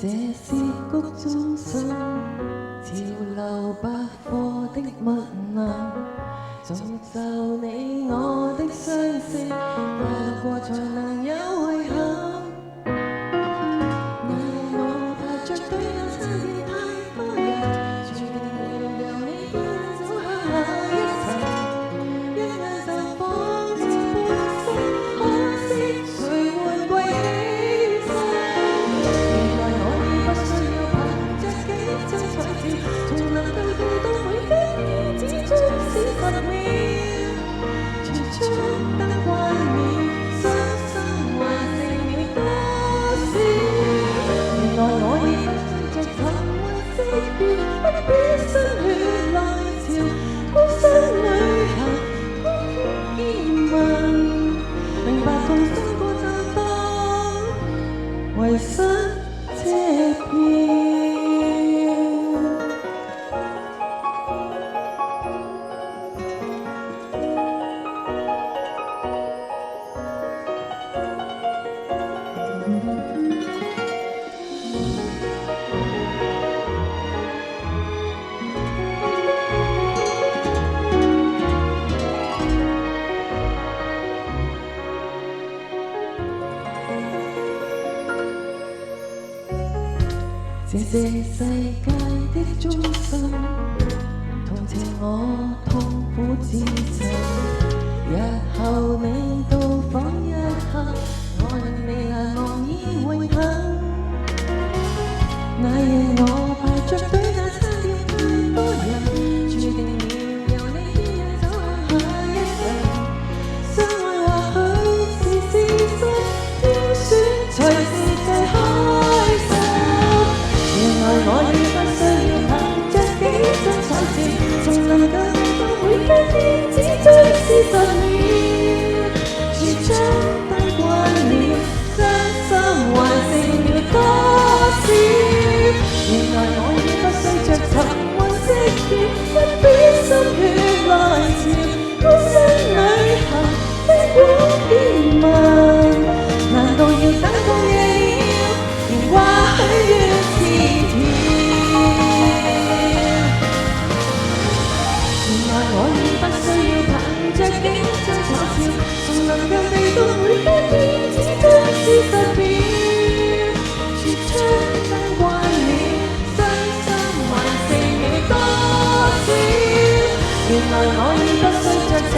這是谷中信，潮流百貨的密能，造就你我的相識，快樂過才能有遺憾。你我排着隊那餐廳太多人，注定要由你牽引走向下一層，一眼就仿似半生，可惜誰會貴犧牲？原來我已不需要憑着幾張彩照，從能夠做到每分秒只將是10秒，全速得慣了，傷心還剩了多少？原來我已不需着沉悶色調，不必心血來潮，孤身旅行，孤苦見聞，明白共生過就當遺失車票。這世界的中心，同情我痛苦至盡。日後你到訪一刻，我仍未能忘以永恆。那夜我排着隊那餐廳太多人，注定要由你牽引走向下一層。相愛或許是事實，挑選才是最開心。原來我已不需要憑着幾張彩照，從能夠做到每分秒只將是10秒，全速得慣了，傷心還剩了多少？原來我已不需着沉悶色調，不必心血來潮，孤身旅行，飛過見聞，難道要等到夜了，仍或許願我已不需要憑着幾張彩照，從能夠地到每分秒只將是10秒，全速得慣了，傷心還剩了多少？原來我已不需着沉